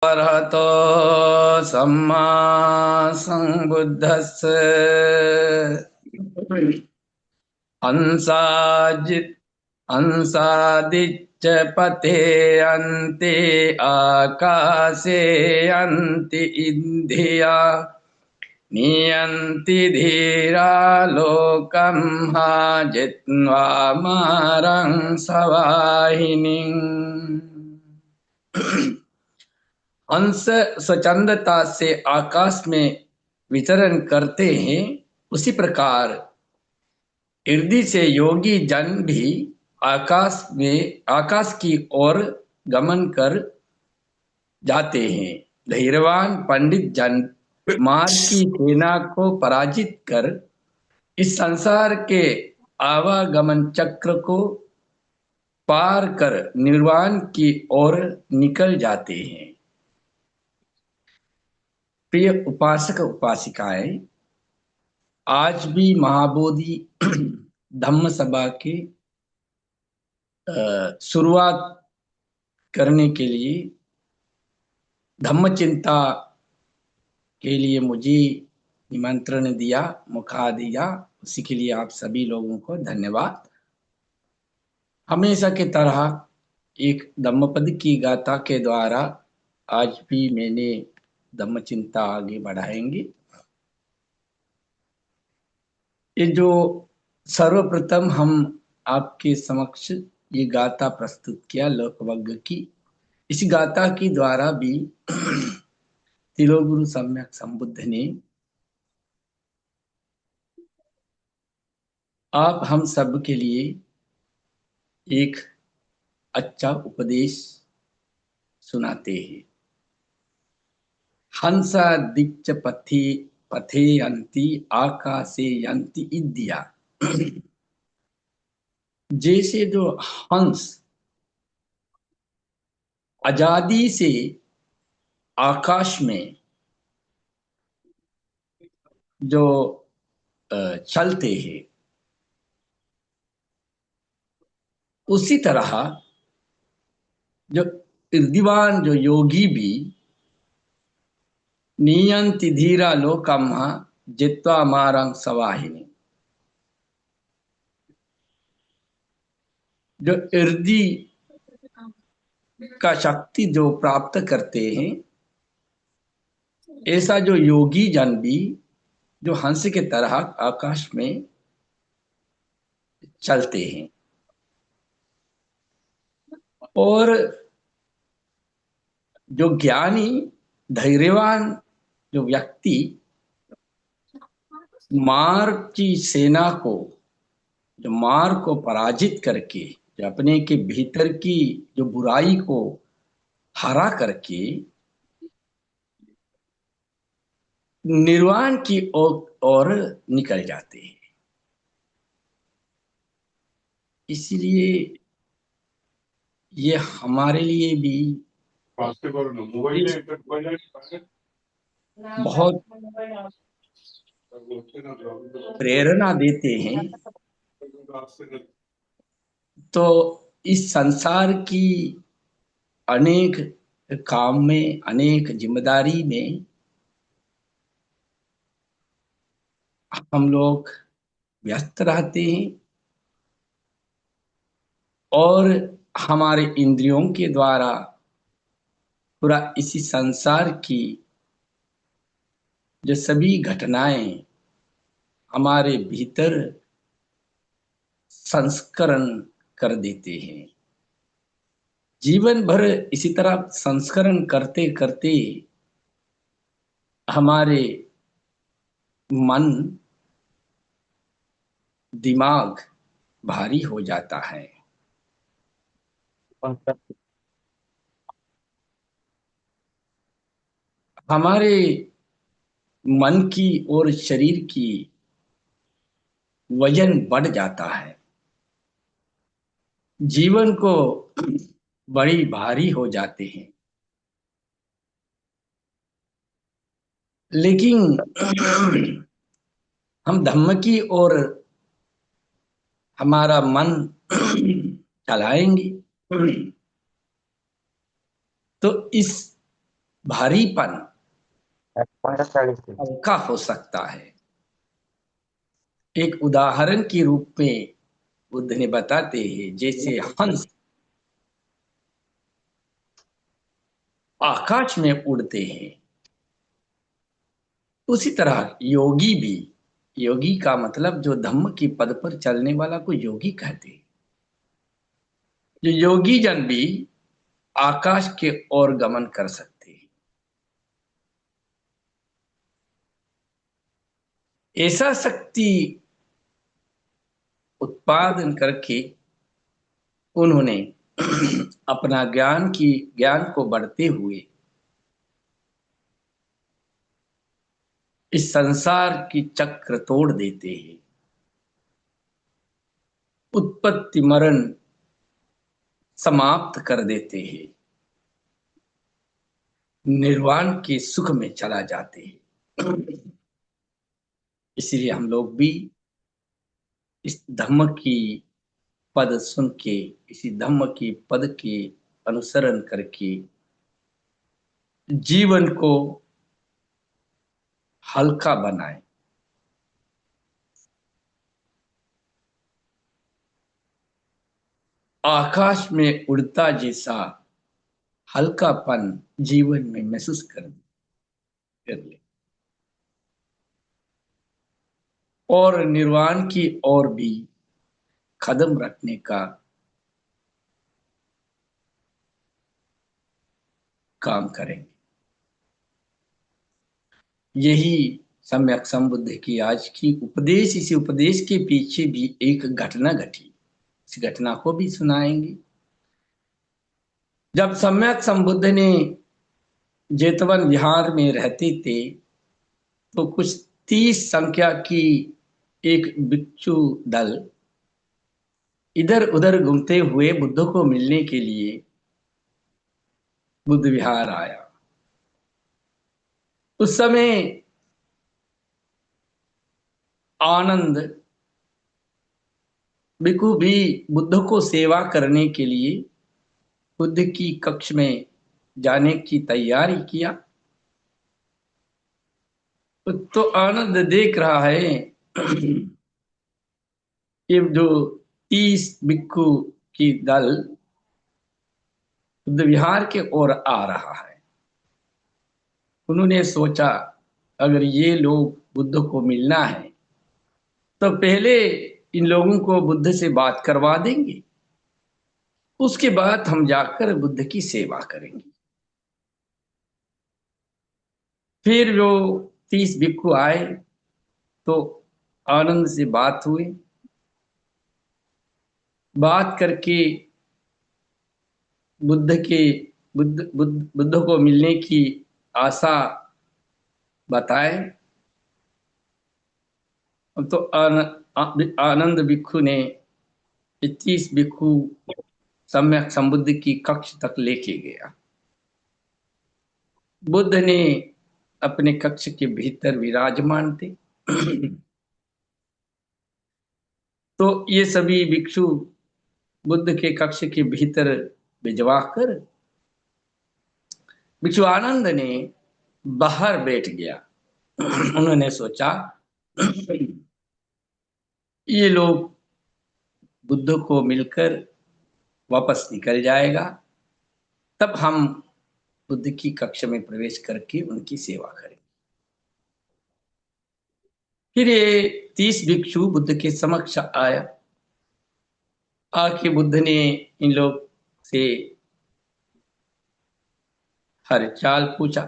अरहतो सम्मा सम्बुद्धस्स हंसाजित् हंसादिच्च पते अन्ते आकाशे अन्ति इन्धिया नियन्ति धीरा लोकं हा जित्वा मारं सवाहिनीम्। हंस स्वच्छंदता से आकाश में विचरण करते हैं, उसी प्रकार हृदय से योगी जन भी आकाश की ओर गमन कर जाते हैं। धैर्यवान पंडित जन मार की सेना को पराजित कर इस संसार के आवागमन चक्र को पार कर निर्वाण की ओर निकल जाते हैं। प्रिय उपासक उपासिकाएं, आज भी महाबोधि धम्म सभा की शुरुआत करने के लिए, धम्म चिंता के लिए मुझे निमंत्रण दिया, मौका दिया, उसी के लिए आप सभी लोगों को धन्यवाद। हमेशा की तरह एक धम्मपद की गाथा के द्वारा आज भी मैंने धम्म चिंता आगे बढ़ाएंगे। ये जो सर्वप्रथम हम आपके समक्ष ये गाथा प्रस्तुत किया लोकवज्ञ की, इस गाथा की द्वारा भी तिलोगुरु सम्यक संबुद्ध ने आप हम सब के लिए एक अच्छा उपदेश सुनाते हैं। हंसा दिक्च पथे पथे यंती आकाशे यंती इद्या। जैसे जो हंस आजादी से आकाश में जो चलते हैं, उसी तरह जो ऋद्धिवान जो योगी भी नियंति धीरा लोकम जित्वा मारंग सवाहिनी, जो ऋद्धि का शक्ति जो प्राप्त करते हैं, ऐसा जो योगी जन भी जो हंस के तरह आकाश में चलते हैं। और जो ज्ञानी धैर्यवान जो व्यक्ति मार की सेना को, जो मार को पराजित करके, जो अपने के भीतर की जो बुराई को हरा करके निर्वाण की ओर निकल जाते हैं। इसलिए ये हमारे लिए भी बहुत प्रेरणा देते हैं। तो इस संसार की अनेक काम में, अनेक जिम्मेदारी में हम लोग व्यस्त रहते हैं और हमारे इंद्रियों के द्वारा पूरा इसी संसार की जो सभी घटनाएं हमारे भीतर संस्करण कर देते हैं। जीवन भर इसी तरह संस्करण करते करते हमारे मन, दिमाग भारी हो जाता है। हमारे मन की और शरीर की वजन बढ़ जाता है, जीवन को बड़ी भारी हो जाते हैं। लेकिन हम धम्म की ओर हमारा मन चलाएंगे तो इस भारीपन 1:40। हल्का हो सकता है। एक उदाहरण के रूप में बुद्ध ने बताते हैं, जैसे हंस आकाश में उड़ते हैं, उसी तरह योगी भी, योगी का मतलब जो धम्म की पद पर चलने वाला को योगी कहते हैं। जो योगी जन भी आकाश के ओर गमन कर सकते हैं। ऐसा शक्ति उत्पादन करके उन्होंने अपना ज्ञान को बढ़ते हुए इस संसार की चक्र तोड़ देते हैं। उत्पत्ति मरण समाप्त कर देते हैं। निर्वाण के सुख में चला जाते हैं। इसलिए हम लोग भी इस धम्म की पद सुन के, इसी धम्म की पद के अनुसरण करके जीवन को हल्का बनाएं। आकाश में उड़ता जैसा हल्कापन जीवन में महसूस कर ले, और निर्वाण की ओर भी कदम रखने का काम करेंगे। यही सम्यक संबुद्ध की आज की उपदेश। इसी उपदेश के पीछे भी एक घटना घटी, इस घटना को भी सुनाएंगे। जब सम्यक संबुद्ध ने जेतवन विहार में रहते थे, तो कुछ 30 संख्या की एक भिक्षु दल इधर उधर घूमते हुए बुद्ध को मिलने के लिए बुद्ध विहार आया। उस समय आनंद भिक्षु भी बुद्ध को सेवा करने के लिए बुद्ध की कक्ष में जाने की तैयारी किया। तो आनंद देख रहा है कि जो 30 भिक्षु की दल बुद्ध विहार के ओर आ रहा है। उन्होंने सोचा, अगर ये लोग बुद्ध को मिलना है तो पहले इन लोगों को बुद्ध से बात करवा देंगे, उसके बाद हम जाकर बुद्ध की सेवा करेंगे। फिर जो 30 भिक्षु आए तो आनंद से बात हुई। बात करके बुद्ध के बुद्ध को मिलने की आशा बताए। तो आनंद भिक्षु ने 30 भिक्षु सम्यक संबुद्ध की कक्ष तक लेके गया। बुद्ध ने अपने कक्ष के भीतर विराजमान थे। तो ये सभी भिक्षु बुद्ध के कक्ष के भीतर भिजवा कर भिक्षु आनंद ने बाहर बैठ गया। उन्होंने सोचा, ये लोग बुद्ध को मिलकर वापस निकल जाएगा, तब हम बुद्ध की कक्ष में प्रवेश करके उनकी सेवा करें। फिर ये 30 भिक्षु बुद्ध के समक्ष आया। आके बुद्ध ने इन लोग से हर चाल पूछा।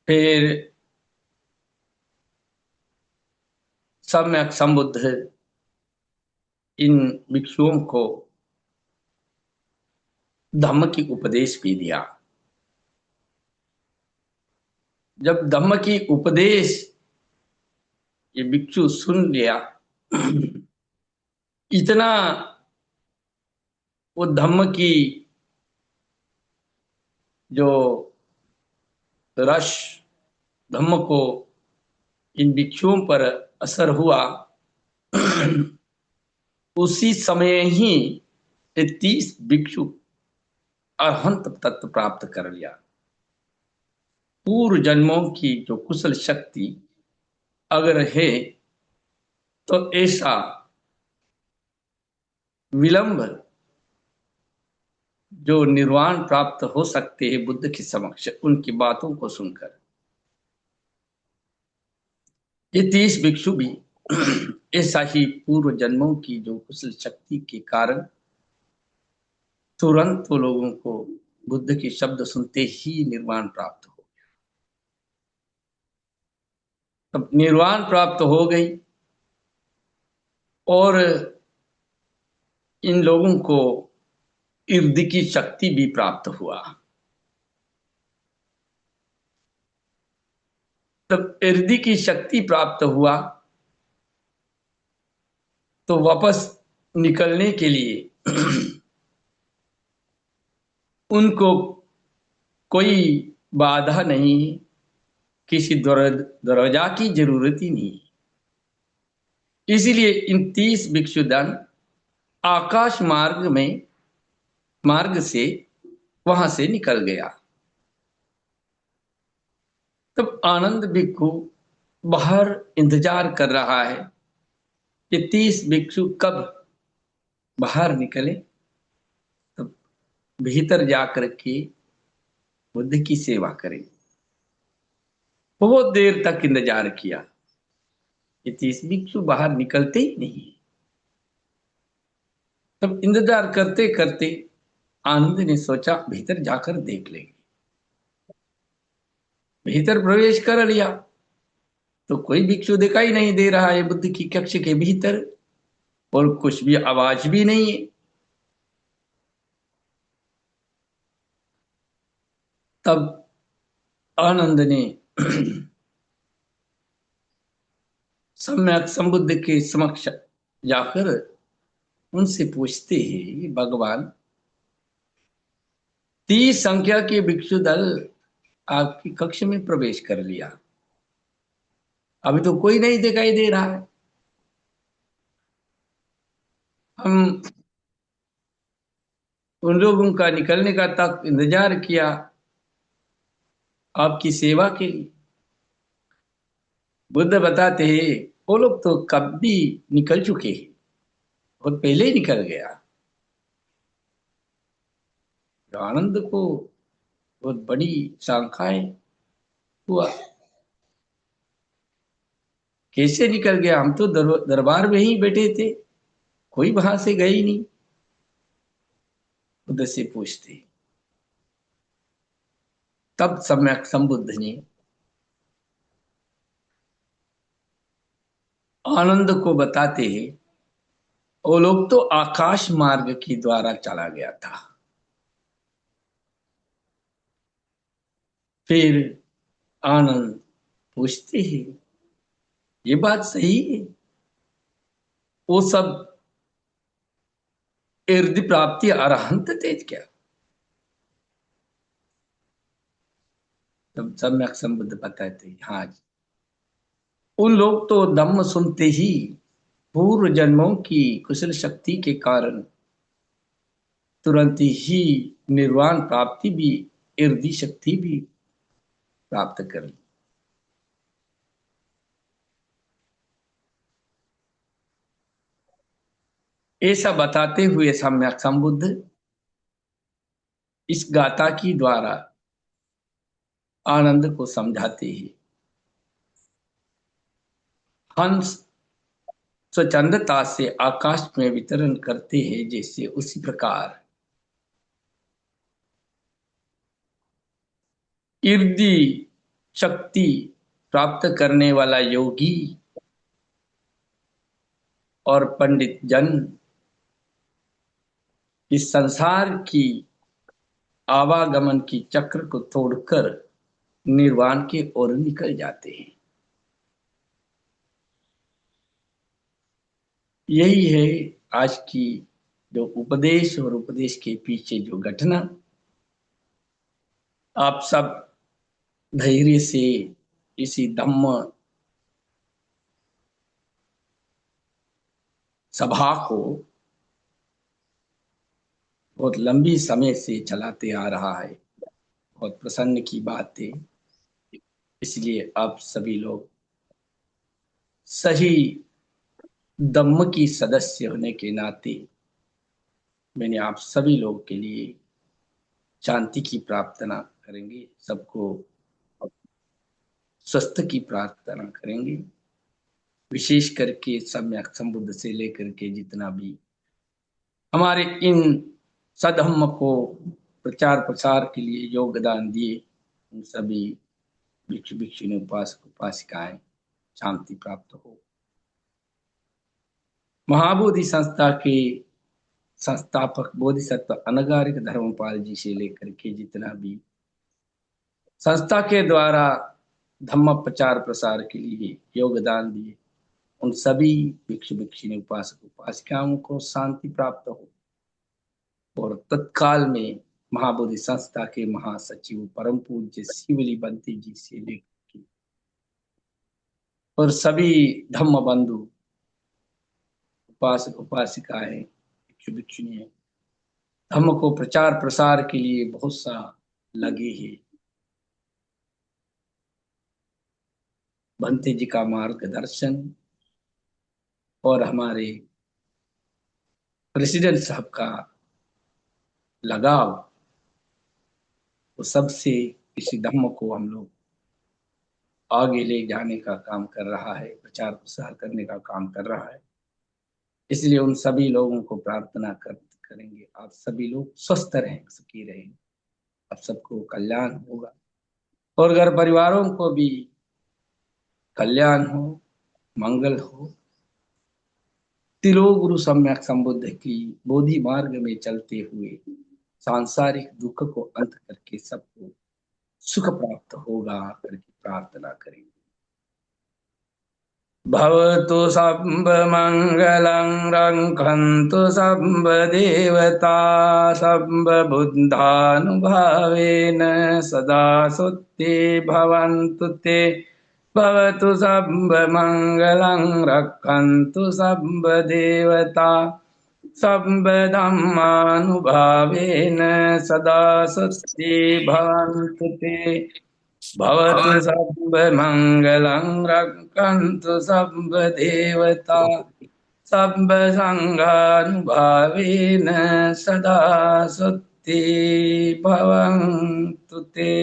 फिर सम्यक संबुद्ध इन भिक्षुओं को धम्म की उपदेश भी दिया। जब धम्म की उपदेश ये भिक्षु सुन लिया, इतना वो धम्म की जो रस, धम्म को इन भिक्षुओं पर असर हुआ, उसी समय ही ये 30 भिक्षु अरहंत तत्व प्राप्त कर लिया। पूर्व जन्मों की जो कुशल शक्ति अगर है तो ऐसा विलंब जो निर्वाण प्राप्त हो सकते हैं बुद्ध के समक्ष उनकी बातों को सुनकर। ये 30 भिक्षु भी ऐसा ही पूर्व जन्मों की जो कुशल शक्ति के कारण तुरंत वो लोगों को बुद्ध के शब्द सुनते ही निर्वाण प्राप्त हो। तब निर्वाण प्राप्त हो गई और इन लोगों को इर्द की शक्ति भी प्राप्त हुआ। तब इर्द की शक्ति प्राप्त हुआ तो वापस निकलने के लिए उनको कोई बाधा नहीं, किसी दरवाजा की जरूरत ही नहीं। इसीलिए इन 30 भिक्षुदन आकाश मार्ग से वहां से निकल गया। तब आनंद भिक्षु बाहर इंतजार कर रहा है कि 30 भिक्षु कब बाहर निकले, तब भीतर जाकर के बुद्ध की सेवा करें। बहुत देर तक इंतजार किया कि 30 भिक्षु बाहर निकलते ही नहीं। तब इंतजार करते करते आनंद ने सोचा भीतर जाकर देख लेंगे। भीतर प्रवेश कर लिया तो कोई भिक्षु दिखाई नहीं दे रहा है बुद्ध की कक्ष के भीतर, और कुछ भी आवाज भी नहीं है। तब आनंद ने सम्यक संबुद्ध के समक्ष जाकर उनसे पूछते हैं, भगवान 30 संख्या के भिक्षु दल आपकी कक्ष में प्रवेश कर लिया, अभी तो कोई नहीं दिखाई दे रहा है। हम उन लोगों का निकलने का तक इंतजार किया आपकी सेवा के लिए। बुद्ध बताते हैं वो लोग तो कभी निकल चुके हैं, बहुत पहले ही निकल गया। तो आनंद को बहुत बड़ी शंकाएं हुआ, कैसे निकल गया, हम तो दरबार में ही बैठे थे, कोई वहां से गए ही नहीं। बुद्ध से पूछते, तब सम्यक संबुद्ध ने आनंद को बताते हैं वो लोग तो आकाश मार्ग के द्वारा चला गया था। फिर आनंद पूछते हैं ये बात सही है, वो सब इर्द प्राप्ति अरहंत थे क्या? तब सम्यक संबुद्ध बताते हाँ जी, उन लोग तो धम्म सुनते ही पूर्व जन्मों की कुशल शक्ति के कारण तुरंत ही निर्वाण प्राप्ति भी, इर्दी शक्ति भी प्राप्त कर ली। ऐसा बताते हुए सम्यक संबुद्ध इस गाथा की द्वारा आनंद को समझाते हैं, हंस स्वच्छंदता से आकाश में वितरण करते हैं जैसे उसी प्रकार इर्दी शक्ति प्राप्त करने वाला योगी और पंडित जन इस संसार की आवागमन की चक्र को तोड़कर निर्वाण की ओर निकल जाते हैं। यही है आज की जो उपदेश और उपदेश के पीछे जो घटना। आप सब धैर्य से इसी धम्म सभा को बहुत लंबी समय से चलाते आ रहा है। बहुत प्रसन्न की बात है। इसलिए आप सभी लोग सही धम्म की सदस्य होने के नाते मैंने आप सभी लोगों के लिए शांति की प्रार्थना करेंगे, सबको स्वस्थ की प्रार्थना करेंगे। विशेष करके सम्यक संबुद्ध से लेकर के जितना भी हमारे इन सधम्म को प्रचार प्रसार के लिए योगदान दिए, उन सभी भिक्षु भिक्षुणी उपासक उपासिकाएं शांति प्राप्त हो। महाबोधि संस्था के संस्थापक बोधिसत्व अनगारिक धर्मपाल जी से लेकर के जितना भी संस्था के द्वारा धम्म प्रचार प्रसार के लिए योगदान दिए, उन सभी भिक्षु भिक्षुणी उपासक उपासिकाओं को शांति प्राप्त हो। और तत्काल में महाबोधि संस्था के महासचिव परम पूज्य शिवली बंती जी से लेकर और सभी धम्म बंधु उपासक उपासिकाएं भिक्षु भिक्षुणी धम्म को प्रचार प्रसार के लिए बहुत सा लगे हैं। बंते जी का मार्गदर्शन और हमारे प्रेसिडेंट साहब का लगाव, वो सबसे इसी धम्म को हम लोग आगे ले जाने का काम कर रहा है, प्रचार प्रसार करने का काम कर रहा है। इसलिए उन सभी लोगों को प्रार्थना करेंगे आप सभी लोग स्वस्थ रहें, सुखी रहें, आप सबको कल्याण होगा और घर परिवारों को भी कल्याण हो, मंगल हो। तिलोगुरु सम्यक संबुद्ध की बोधि मार्ग में चलते हुए सांसारिक दुख को अंत करके सबको सुख प्राप्त होगा करके प्रार्थना करेंगे। भवतु सब मंगलं रक्षन्तु सब देवता सब बुद्धानुभावेन सदा सुते भवन्तु ते। भवतु सब मंगलं रक्षन्तु सब देवता सब धम्मानुभावेन सदा सुते भवन्तु ते। भवतु सर्वमङ्गलं रक्षन्तु सर्वदेवता सर्वसङ्घानुभावेन सदा सुखी भवन्तु ते।